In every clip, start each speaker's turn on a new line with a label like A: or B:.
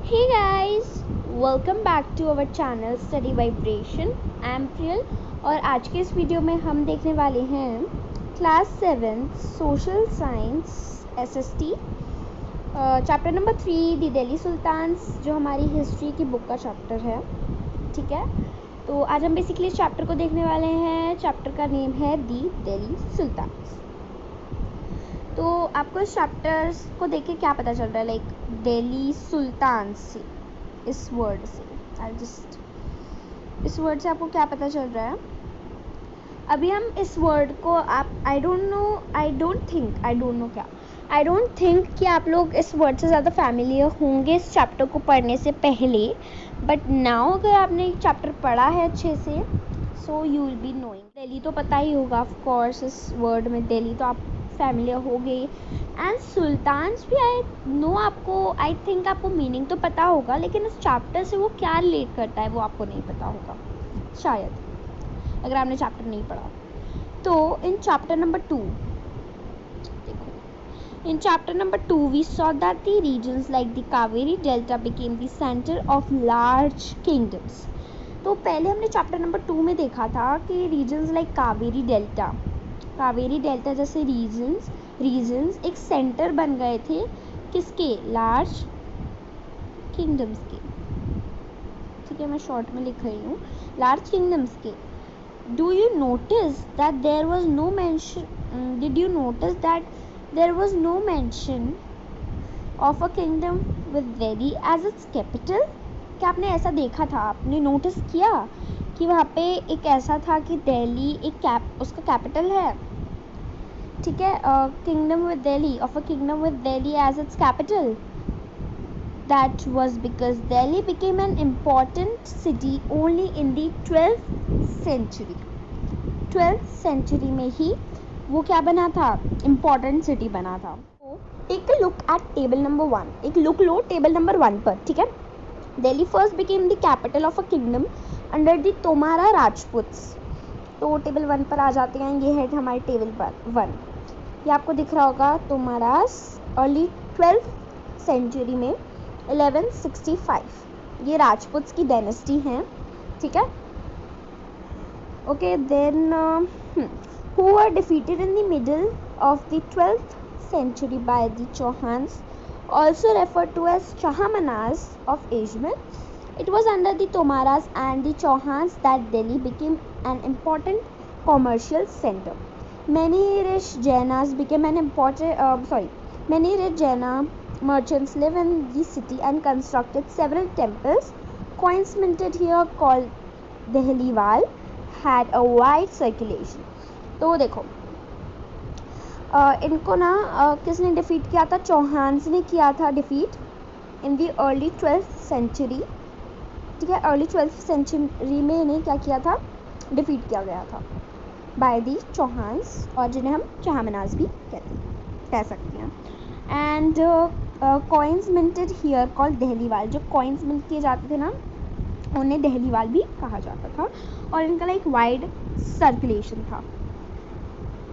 A: Hey guys, welcome back to our channel Study Vibration. I am Priyal और आज के इस वीडियो में हम देखने वाले हैं class 7 social science SST chapter number 3 दी दिल्ली सुल्तान्स, जो हमारी हिस्ट्री की बुक का चैप्टर है। ठीक है, तो आज हम बेसिकली इस चैप्टर को देखने वाले हैं। चैप्टर का नेम है दी दिल्ली सुल्तान्स। तो आपको इस चैप्टर को देख के क्या पता चल रहा है, लाइक दिल्ली सुल्तान से, इस वर्ड से इस वर्ड से आपको क्या पता चल रहा है? अभी हम इस वर्ड को आई डोंट थिंक कि आप लोग इस वर्ड से ज़्यादा फैमिलियर होंगे इस चैप्टर को पढ़ने से पहले, बट नाउ अगर आपने चैप्टर पढ़ा है अच्छे से, so you will be knowing. Delhi तो पता ही होगा, ऑफ कोर्स इस वर्ड में दिल्ली तो आप फैमिलियर हो गई, एंड सुल्तान्स भी आई थिंक आपको मीनिंग तो पता होगा, लेकिन इस चैप्टर से वो क्या रिलेट करता है वो आपको नहीं पता होगा शायद, अगर आपने चैप्टर नहीं पढ़ा। तो in chapter number 2 we saw that the regions like the Kaveri Delta became the center of large kingdoms. तो पहले हमने चैप्टर नंबर 2 में देखा था कि रीजन्स लाइक कावेरी डेल्टा जैसे रीजन्स एक सेंटर बन गए थे, किसके? लार्ज किंगडम्स के। ठीक है, मैं शॉर्ट में लिख रही हूँ, लार्ज किंगडम्स के। Did you notice that there was no mention of a kingdom with Delhi as its capital? क्या आपने ऐसा देखा था, आपने नोटिस किया कि वहाँ पे एक ऐसा था कि दिल्ली उसका कैपिटल है? ठीक है, kingdom with Delhi as its capital. That was because Delhi became an important city only in the 12th century. 12th century में ही वो क्या बना था? important city बना था। Take a look at table number 1. एक लुक लो टेबल नंबर 1 पर। ठीक है, Delhi first became the capital of a kingdom under the Tomara Rajputs. तो टेबल 1 पर आ जाते हैं, ये है हमारे टेबल पर 1। ये आपको दिख रहा होगा, तोमारास अर्ली 12th सेंचुरी में 1165, ये राजपूत्स की डायनेस्टी हैं। ठीक है, okay, then who were defeated in the middle of the 12th century by the Chauhans, also referred to as Chahamanas of Ajmer. It was under the Tomaras and the Chauhans that Delhi became an important commercial center. Many rich Jaina merchants live in the city and constructed several temples. Coins minted here called Dehliwal had a wide circulation. तो देखो, इनको ना किसने defeat किया था? चौहान्स ने किया था defeat in the early 12th century. ठीक है, अर्ली 12th सेंचुरी में इन्हें क्या किया था? डिफीट किया गया था बाय दी चौहान्स, और जिन्हें हम चहामनास भी कह सकते हैं। And coins minted here called Dehliwal, जो कॉइन्स मिंट किए जाते थे ना, उन्हें दहलीवाल भी कहा जाता था, और इनका लाइक वाइड सर्कुलेशन था।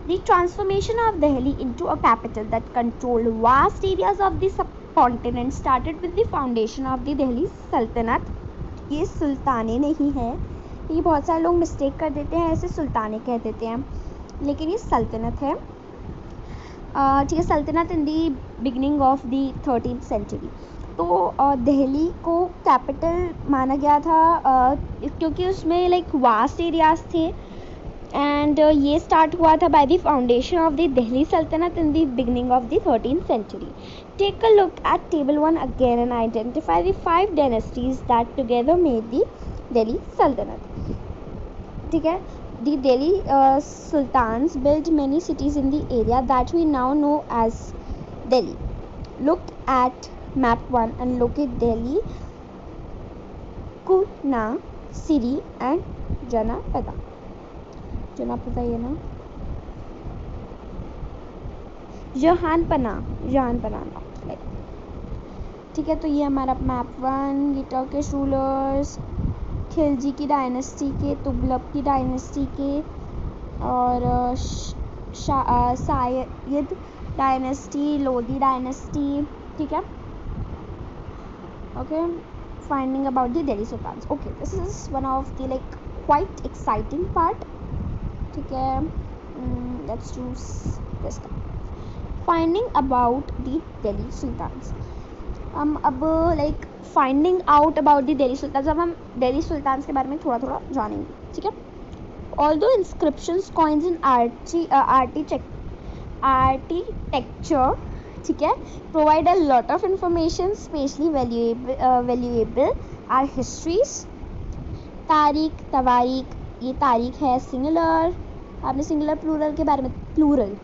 A: The transformation of Delhi into a capital that controlled vast areas of the subcontinent started with the foundation of the Delhi Sultanate. ये सुल्ताने नहीं है, ये बहुत सारे लोग मिस्टेक कर देते हैं, ऐसे सुल्ताने कह देते हैं, लेकिन ये सल्तनत है। ठीक है, सल्तनत in the beginning of the 13th century. तो दिल्ली को कैपिटल माना गया था क्योंकि उसमें लाइक वास्ट एरियाज थे, एंड ये स्टार्ट हुआ था by the foundation of the Delhi सल्तनत in the beginning of the 13th century. Take a look at table 1 again and identify the 5 dynasties that together made the Delhi सल्तनत। ठीक है, the Delhi Sultans built many cities in the area that we now know as Delhi. Look at map 1 and locate Delhi, Kuna, Siri and Janapada. Janapada ये ना, जहानपना। ठीक है, तो ये हमारा मैप 1, ये टर्किश रूलर्स, खिलजी की डायनेस्टी के, तुगलक की डायनेस्टी के, और सायद डायनेस्टी, लोधी डायनेस्टी। ठीक है, Okay, finding about the Delhi Sultans. Okay, this is one of the like quite exciting part. ठीक है, let's choose this one. Finding about the Delhi Sultans. हम अब like finding out about the Delhi sultan, अब हम दिल्ली सुल्तान के बारे में थोड़ा थोड़ा जानेंगे. ठीक है. Although inscriptions, coins and architecture, ठीक है, provide a lot of information specially valuable are histories. तारीख, तवारीख, ये तारीख है सिंगुलर. आपने सिंगुलर प्लूरल के बारे में प्लूरल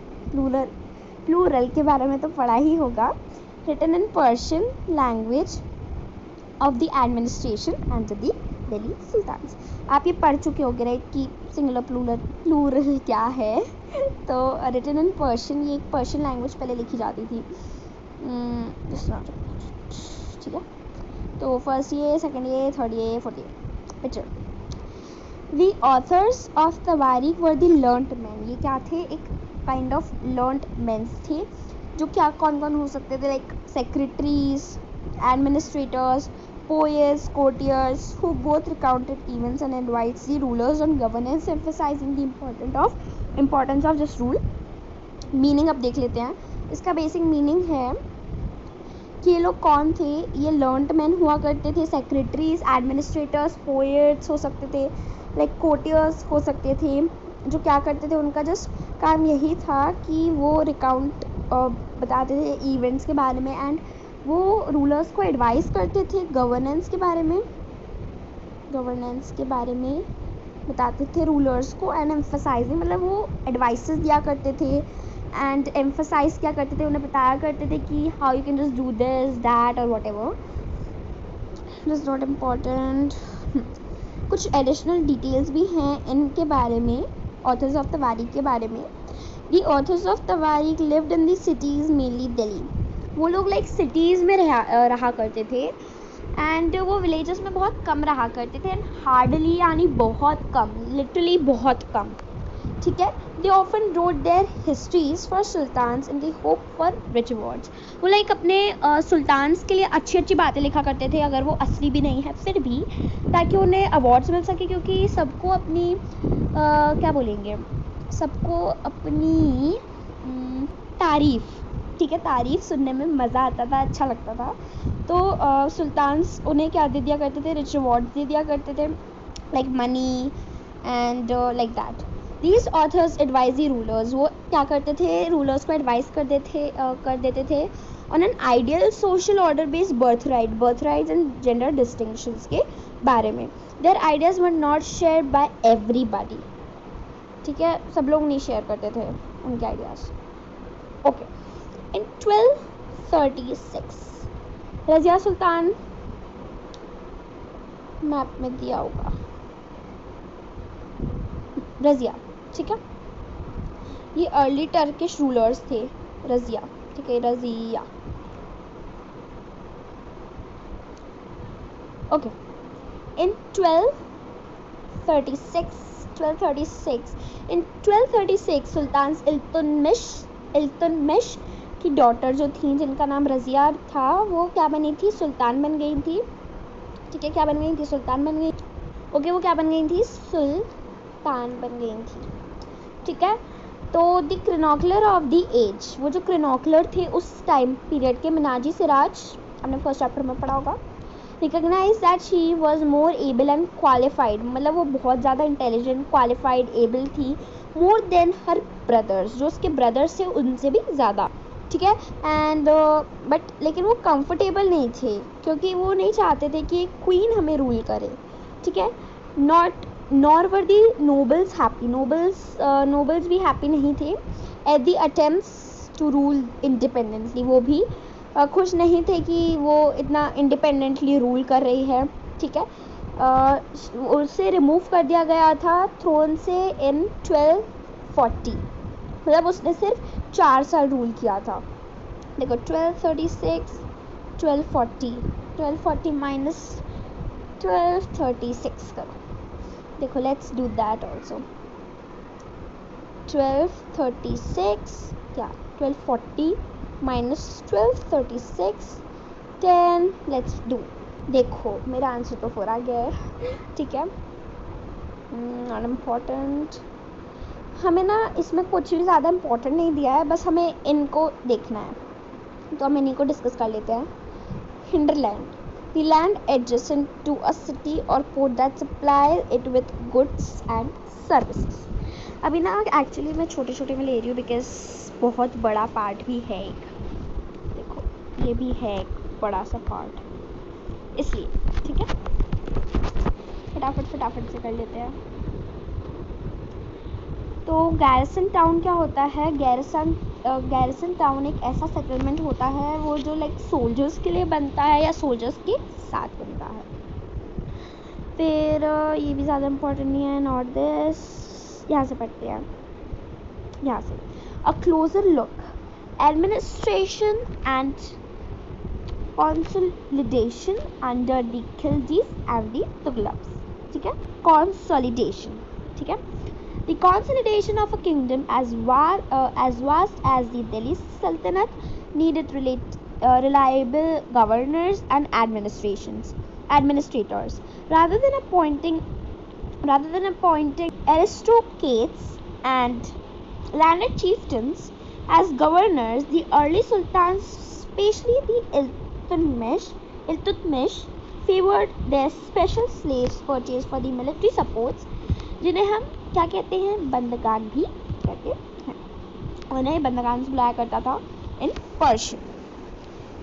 A: के बारे में तो पढ़ा ही होगा. Written in Persian language of the administration under the Delhi Sultans. आप ये पढ़ चुके होंगे राइट कि सिंगुलर प्लूरल क्या है. तो written in Persian, ये एक पर्शियन लैंग्वेज पहले लिखी जाती थी. ठीक है. तो फर्स्ट ये, सेकंड ये, थर्ड ये, फोर्थ ये. Picture. The authors of Tawarik were the learnt men. ये क्या थे? एक काइंड ऑफ learnt men थे, जो क्या कौन कौन हो सकते थे, like secretaries, administrators, poets, courtiers, who both recounted events and advice the rulers on governance, emphasising the importance of this rule. Meaning अब देख लेते हैं. इसका बेसिक मीनिंग है कि ये लोग कौन थे. ये लर्नड मैन हुआ करते थे. सेक्रेटरीज, एडमिनिस्ट्रेटर्स, पोएट्स हो सकते थे, लाइक कोर्टियर्स हो सकते थे, जो क्या करते थे, उनका जस्ट काम यही था कि वो रिकाउंट बताते थे इवेंट्स के बारे में, एंड वो रूलर्स को एडवाइस करते थे गवर्नेंस के बारे में बताते थे रूलर्स को. एंड एम्फसाइजिंग मतलब वो एडवाइसेस दिया करते थे एंड एम्फसाइज क्या करते थे, उन्हें बताया करते थे कि how you can just do this that और whatever. This not important. कुछ एडिशनल डिटेल्स भी हैं इनके बारे में, ऑथर्स ऑफ तवारीख के बारे में. The authors of Tawarik lived in the cities, mainly Delhi. वो लोग लाइक सिटीज़ में रहा करते थे, एंड वो विलेजेस में बहुत कम रहा करते थे. एंड हार्डली यानी बहुत कम, लिटरली बहुत कम. ठीक है. They often wrote their histories for sultans in the hope for rich awards. वो लाइक अपने सुल्तान्स के लिए अच्छी अच्छी बातें लिखा करते थे, अगर वो असली भी नहीं है फिर भी, ताकि उन्हें अवार्ड्स मिल सके. क्योंकि सबको अपनी क्या बोलेंगे, सबको अपनी तारीफ़, ठीक है, तारीफ़ सुनने में मज़ा आता था, अच्छा लगता था. तो सुल्तान्स उन्हें क्या दे दिया करते थे, रिच अवार्ड्स दे दिया करते थे, like money and like that. These authors advise the rulers. वो क्या करते थे, रूलर्स को एडवाइस कर देते थे on an ideal social order based birth rights and gender distinctions के बारे में. Their ideas were not share by everybody. ठीक है, सब लोग नहीं शेयर करते थे उनके ideas. Okay. In 1236 Razia Sultan, map में दिया होगा रज़िया. ठीक है. ये अर्ली टर्किश रूलर्स थे, रज़िया. ठीक है, रज़िया. ओके. इन 1236 सुल्तान इल्तुतमिश की डॉटर जो थी, जिनका नाम रज़िया था, वो क्या बनी थी, सुल्तान बन गई थी. ठीक है, क्या बन गई थी, सुल्तान बन गई. ओके, वो क्या बन गई थी, सुल्तान बन गई थी. ठीक है. तो द क्रोनोक्लर ऑफ द एज, वो जो क्रोनोक्लर थे उस टाइम पीरियड के, मिनाजी सिराज, हमने फर्स्ट चैप्टर में पढ़ा होगा, recognize that she was more able and qualified. मतलब वो बहुत ज़्यादा इंटेलिजेंट, क्वालिफाइड, एबल थी, मोर देन हर ब्रदर्स, जो उसके ब्रदर्स थे उनसे भी ज़्यादा. ठीक है. एंड बट लेकिन वो कंफर्टेबल नहीं थे, क्योंकि वो नहीं चाहते थे कि एक क्वीन हमें रूल करे. ठीक है. Nor were the nobles happy. Nobles भी हैप्पी नहीं थे at the attempts to rule independently. वो भी खुश नहीं थे कि वो इतना इंडिपेंडेंटली रूल कर रही है. ठीक है. उसे रिमूव कर दिया गया था थ्रोन से इन 1240. मतलब उसने सिर्फ 4 साल रूल किया था. देखो 1236 1240 माइनस 1236 करो. देखो लेट्स डू दैट ऑल्सो. 1236 क्या 1240 minus 1236 10. Let's do देखो मेरा आंसर तो 4 आ गया है, ठीक है, नॉट इम्पॉर्टेंट। हमें ना इसमें कुछ भी ज़्यादा इम्पोर्टेंट नहीं दिया है, बस हमें इनको देखना है, तो हम इन्हीं को डिस्कस कर लेते हैं। Hinterland, the land adjacent to a city और port that supply it with goods and services. अभी ना एक्चुअली मैं छोटे छोटे में ले रही हूँ बिकॉज बहुत बड़ा पार्ट भी है एक, देखो ये भी है एक बड़ा सा पार्ट, इसलिए ठीक है, फटाफट से कर लेते हैं। तो गैरिसन टाउन क्या होता है? गैरिसन टाउन एक ऐसा सेटलमेंट होता है वो जो लाइक सोल्जर्स के लिए बनता है या सोल्जर्स के साथ बनता है। फिर ये भी ज़्यादा इम्पोर्टेंट नहीं है, नॉट दिस, यहाँ से पढ़ते हैं, यहाँ से a closer look, administration and consolidation under the Khiljis and the Tughlaqs, ठीक है, कंसोलिडेशन, ठीक है, the consolidation of a kingdom as vast as the Delhi Sultanate needed reliable governors and administrators rather than appointing aristocrats and landed chieftains as governors. The early sultans, especially the Iltutmish, favored their special slaves purchased for the military supports, जिन्हें हम क्या कहते हैं? बंदगान भी कहते हैं। उन्हें बंदगान से बुलाया करता था in Persian.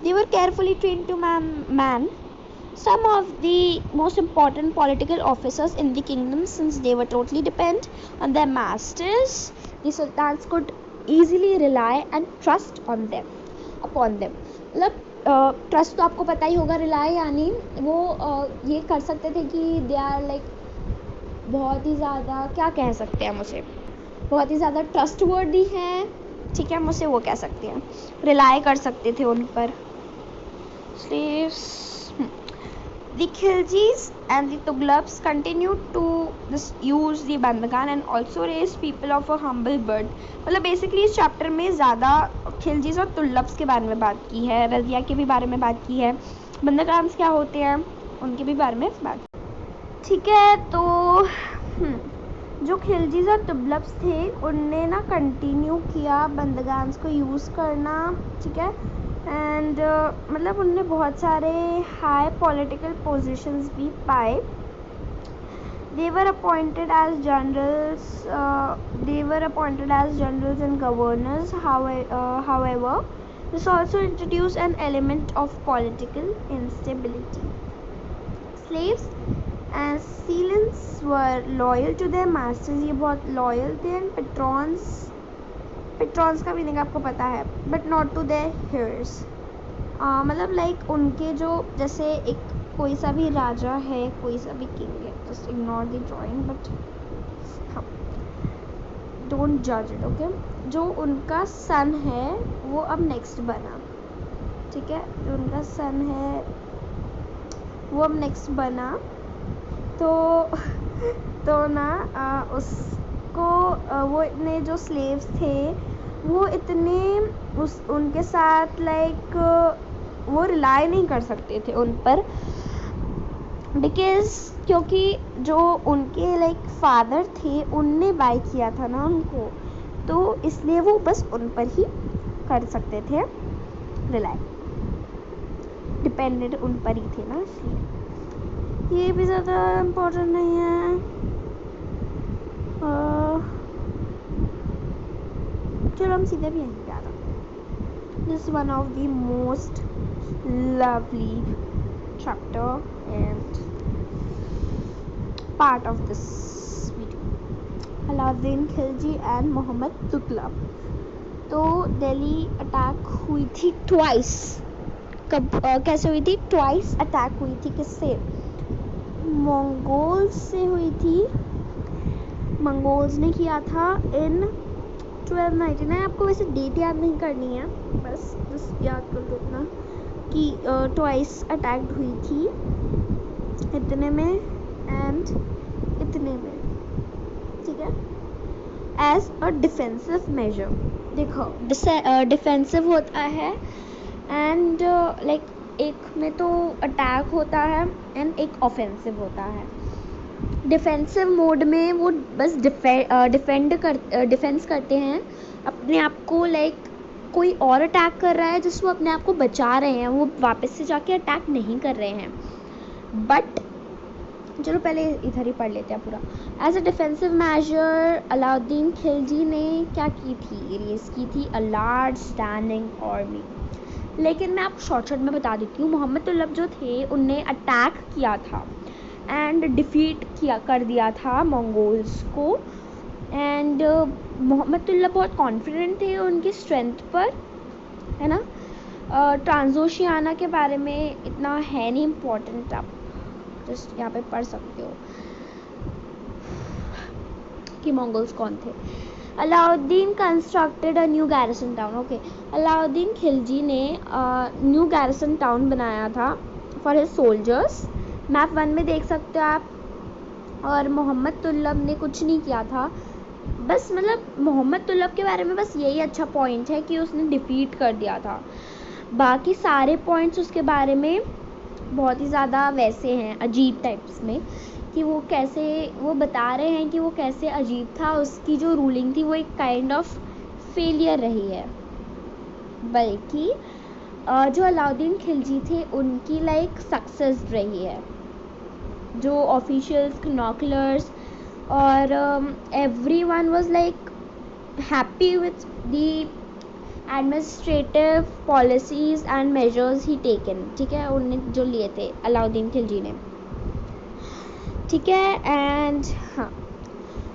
A: They were carefully trained to man some of the most important political officers in the kingdom, since they were totally dependent on their masters. The sultans could easily rely and trust upon them. मतलब trust तो आपको पता ही होगा, rely यानी वो ये कर सकते थे कि दे आर लाइक बहुत ही ज़्यादा, क्या कह सकते हैं हम उसे, बहुत ही ज़्यादा ट्रस्टवर्दी हैं, ठीक है, हम उसे वो कह सकते हैं, रिलाई कर सकते थे उन पर। Slaves, the Khiljis and the Tughlaqs continued to use the बंदगान and also raised people of a humble birth। मतलब बेसिकली इस चैप्टर में ज़्यादा खिलजीज और तुगलक्स के बारे में बात की है, रजिया के भी बारे में बात की है, बंदगान क्या होते हैं उनके भी बारे में बात, ठीक है। तो जो खिलजीज और तुगलक्स थे उनने ना कंटिन्यू किया बंदगान्स को यूज़ करना, ठीक है, एंड मतलब उनने बहुत सारे हाई पॉलिटिकल पोजीशंस भी पाए। they were appointed as generals and governors. However, this also introduced an element of political instability. Slaves and Selans were loyal to their masters, ये बहुत loyal थे, and patrons का मीनिंग आपको पता है, but not to their heirs। मतलब like उनके जो, जैसे एक कोई सा भी राजा है, कोई सा भी किंग है, just ignore the drawing, but हाँ, डोंट जज इट, ओके। जो उनका सन है वो अब नेक्स्ट बना, ठीक है, जो उनका सन है वो अब नेक्स्ट बना, तो ना उसको वो इतने जो स्लेव्स थे वो इतने उनके साथ लाइक वो रिलाई नहीं कर सकते थे उन पर, बिकॉज क्योंकि जो उनके लाइक फादर थे उनने बाय किया था ना उनको, तो इसलिए वो बस उन पर ही कर सकते थे रिलाई, डिपेंडेंट उन पर ही थे ना, इसलिए ये भी ज़्यादा इम्पोर्टेंट नहीं है। चलो हम सीधे भी यहीं पे आ रहे हैं। This one of the most lovely chapter and part of this video, Alauddin Khilji and Muhammad Tughlaq। तो दिल्ली अटैक हुई थी ट्वाइस, कब कैसे हुई थी? ट्वाइस अटैक हुई थी, किससे? मंगोल्स से हुई थी, मंगोल्स ने किया था इन 1299। आपको वैसे डेट याद नहीं करनी है, बस याद कर लो इतना कि ट्वाइस अटैक्ड हुई थी, इतने में एंड इतने में, ठीक है, एज अ डिफेंसिव मेजर। देखो डिफेंसिव होता है एंड लाइक एक में तो अटैक होता है एंड एक ऑफेंसिव होता है। डिफेंसिव मोड में वो बस डिफेंस करते हैं अपने आप को, लाइक कोई और अटैक कर रहा है जिसको अपने आप को बचा रहे हैं, वो वापस से जाके अटैक नहीं कर रहे हैं। बट चलो पहले इधर ही पढ़ लेते हैं पूरा। As a defensive measure Alauddin Khilji ने क्या की थी, रेस की थी अ लार्ज स्टैंडिंग आर्मी। लेकिन मैं आपको शॉर्ट में बता देती हूँ, मोहम्मद तुगलक जो थे उनने अटैक किया था एंड डिफीट कर दिया था मंगोल्स को। एंड मोहम्मद तुगलक बहुत कॉन्फिडेंट थे उनकी स्ट्रेंथ पर, है ना। ट्रांसोशियाना के बारे में इतना है नहीं इम्पोर्टेंट, आप जस्ट यहाँ पे पढ़ सकते हो कि मंगोल्स कौन थे। Alauddin constructed a new garrison town. Okay, Alauddin Khilji ने न्यू गैरिसन टाउन बनाया था फॉर हिज सोल्जर्स। मैप 1 में देख सकते हो आप। और मोहम्मद तुगलक ने कुछ नहीं किया था, बस मतलब मोहम्मद तुगलक के बारे में बस यही अच्छा पॉइंट है कि उसने डिफीट कर दिया था। बाकी सारे पॉइंट्स उसके बारे में बहुत ही ज़्यादा वैसे हैं, अजीब टाइप्स में, कि वो कैसे, वो बता रहे हैं कि वो कैसे अजीब था, उसकी जो रूलिंग थी वो एक काइंड ऑफ फेलियर रही है। बल्कि जो अलाउद्दीन खिलजी थे उनकी लाइक सक्सेस रही है। जो ऑफिशियल्स, क्रोनिकलर्स और everyone was like happy with the administrative policies and measures he taken। ठीक है, उनने जो लिए थे अलाउद्दीन खिलजी ने, ठीक है। एंड हाँ,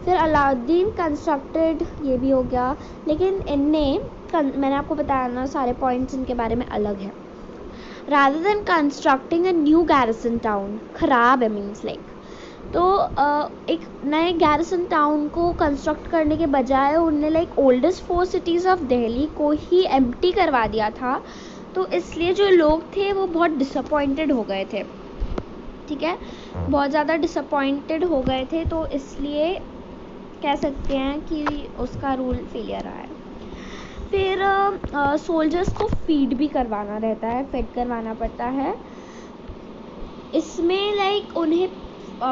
A: फिर अलाउद्दीन कंस्ट्रक्टेड, ये भी हो गया। लेकिन इनने, मैंने आपको बताया ना सारे पॉइंट्स इनके बारे में अलग है। rather than constructing a new garrison town, ख़राब है मीन्स लाइक, तो एक नए गैरिसन टाउन को कंस्ट्रक्ट करने के बजाय उनने like oldest 4 cities of Delhi को ही एम्प्टी करवा दिया था। तो इसलिए जो लोग थे वो बहुत डिसअपॉइंटेड हो गए थे, ठीक है, बहुत ज़्यादा डिसअपॉइंटेड हो गए थे। तो इसलिए कह सकते हैं कि उसका रूल फेलियर रहा है। फिर सोल्जर्स को फीड भी करवाना रहता है, फेड करवाना पड़ता है। इसमें लाइक उन्हें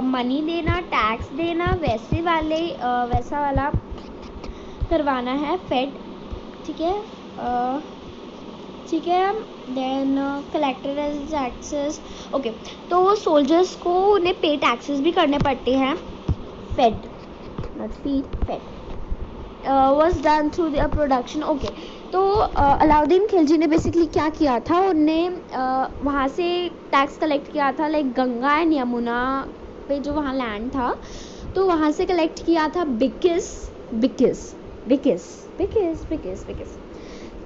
A: मनी देना, टैक्स देना, वैसा वाला करवाना है, फेड, ठीक है, ठीक है। Then collector as taxes. Okay, तो सोल्जर्स को उन्हें पे टैक्सेस भी करने पड़ते हैं। Fed, not feed, fed was done through the production. Okay, तो अलाउद्दीन खिलजी ने बेसिकली क्या किया था, उनने वहाँ से टैक्स कलेक्ट किया था, लाइक गंगा एंड यमुना पे जो वहाँ लैंड था, तो वहाँ से कलेक्ट किया था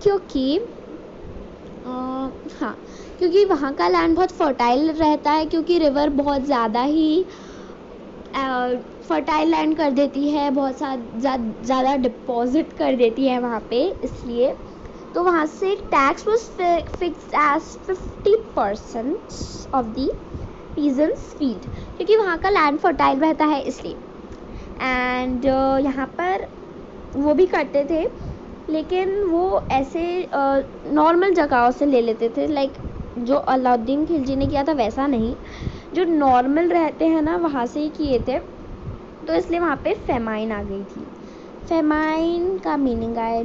A: क्योंकि हाँ, क्योंकि वहाँ का लैंड बहुत फर्टाइल रहता है, क्योंकि रिवर बहुत ज़्यादा ही फर्टाइल लैंड कर देती है, बहुत ज़्यादा डिपॉजिट कर देती है वहाँ पे, इसलिए तो वहाँ से tax was fixed as 50% of the peasants field, क्योंकि वहाँ का लैंड फर्टाइल रहता है इसलिए। एंड यहाँ पर वो भी करते थे, लेकिन वो ऐसे नॉर्मल जगहों से ले लेते थे, लाइक जो अलाउद्दीन खिलजी ने किया था वैसा नहीं, जो नॉर्मल रहते हैं ना वहाँ से ही किए थे। तो इसलिए वहाँ पे फेमाइन आ गई थी। फेमाइन का मीनिंग आई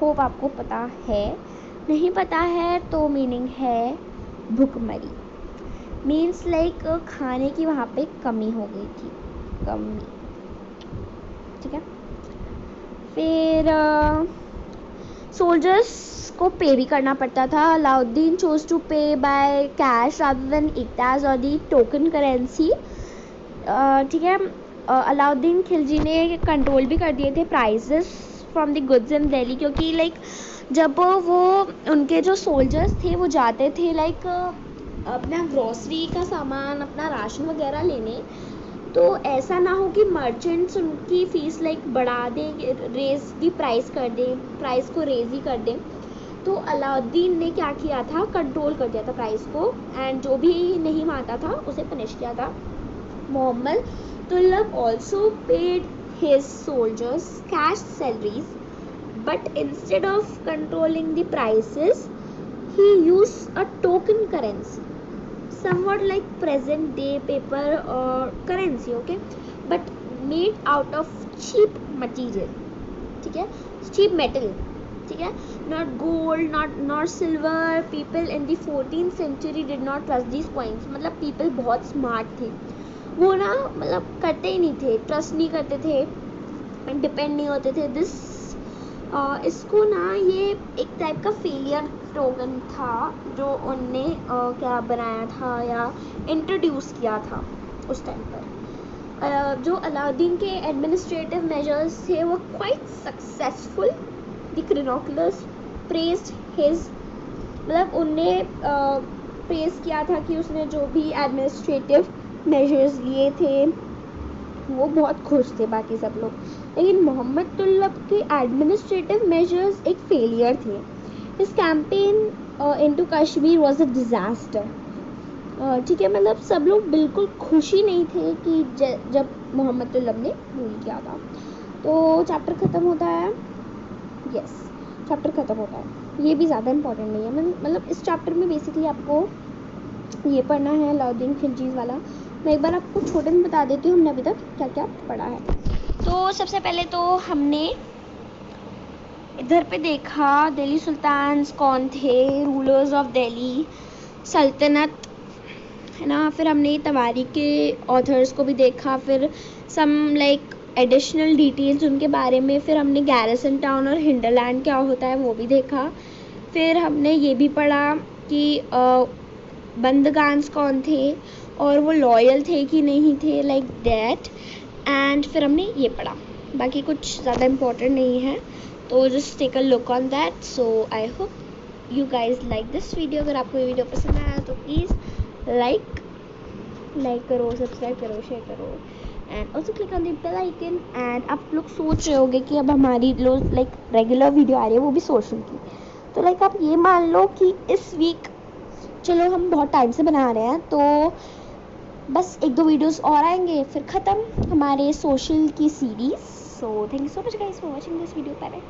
A: होप आपको पता है, नहीं पता है तो मीनिंग है भूखमरी, मीन्स लाइक खाने की वहाँ पे कमी हो गई थी, कमी, ठीक है। फिर सोल्जर्स को पे भी करना पड़ता था। अलाउद्दीन चोज टू पे बाय कैश रादर देन इक्ताज और दी टोकन करेंसी, ठीक है। अलाउद्दीन खिलजी ने कंट्रोल भी कर दिए थे prices from the goods in Delhi, क्योंकि लाइक जब वो उनके जो सोल्जर्स थे वो जाते थे लाइक अपना ग्रॉसरी का सामान, अपना राशन वगैरह लेने, तो ऐसा ना हो कि मर्चेंट्स उनकी फ़ीस लाइक बढ़ा दें, रेज दी प्राइस कर दें, प्राइस को रेज ही कर दें। तो अलाउद्दीन ने क्या किया था, कंट्रोल कर दिया था प्राइस को, एंड जो भी नहीं मानता था उसे पनिश किया था। Mohammad Tughlaq also paid his soldiers cash salaries, but instead of controlling the prices he used a token currency, somewhat like present day paper or currency, okay, but made out of cheap material, ठीक है, cheap metal, ठीक है, not gold, not silver. People in the 14th century did not trust these coins. मतलब people बहुत smart थे, वो ना मतलब करते ही नहीं थे, ट्रस्ट नहीं करते थे, डिपेंड नहीं होते थे। इसको ना ये एक टाइप का फेलियर टोकन था जो उनने क्या बनाया था या इंट्रोड्यूस किया था उस टाइम पर। जो अलाउद्दीन के एडमिनिस्ट्रेटिव मेजर्स थे वो quite successful. The chroniclers praised his, मतलब उनने प्रेज किया था कि उसने जो भी एडमिनिस्ट्रेटिव मेजर्स लिए थे वो बहुत खुश थे बाकी सब लोग, लेकिन मोहम्मद तुगलक के एडमिनिस्ट्रेटिव मेजर्स एक फेलियर थे। His campaign into Kashmir was a disaster, ठीक है, मतलब सब लोग बिल्कुल खुशी नहीं थे कि जब मोहम्मद तुगलक ने रूल किया था। तो चैप्टर ख़त्म होता है, यस चैप्टर ख़त्म होता है। ये भी ज़्यादा इंपॉर्टेंट नहीं है, मतलब इस चैप्टर में बेसिकली आपको ये पढ़ना है अलाउद्दीन खिलजीज़ वाला। मैं एक बार आपको छोटे में बता देती हूँ हमने अभी तक क्या क्या पढ़ा है। तो सबसे पहले तो हमने इधर पे देखा दिल्ली सुल्तान्स कौन थे, रूलर्स ऑफ दिल्ली सल्तनत, है ना। फिर हमने तवारीख के ऑथर्स को भी देखा, फिर सम लाइक एडिशनल डिटेल्स उनके बारे में। फिर हमने गैरिसन टाउन और हिंडरलैंड क्या होता है वो भी देखा। फिर हमने ये भी पढ़ा कि बंदगान्स कौन थे और वो लॉयल थे कि नहीं थे, लाइक दैट। एंड फिर हमने ये पढ़ा, बाकी कुछ ज़्यादा इम्पोर्टेंट नहीं है, तो just take a look on that. So I hope you guys like this video. अगर आपको ये वीडियो पसंद आया तो प्लीज़ लाइक करो, सब्सक्राइब करो, शेयर करो and also click on the bell icon. And आप लोग सोच रहे होगे कि अब हमारी लोग लाइक रेगुलर वीडियो आ रही है वो भी सोशल की, तो लाइक आप ये मान लो कि इस वीक चलो हम बहुत टाइम से बना रहे हैं, तो बस 1-2 वीडियोस और आएंगे फिर ख़त्म हमारे सोशल की series. So thank you so much guys for watching this video. Bye bye.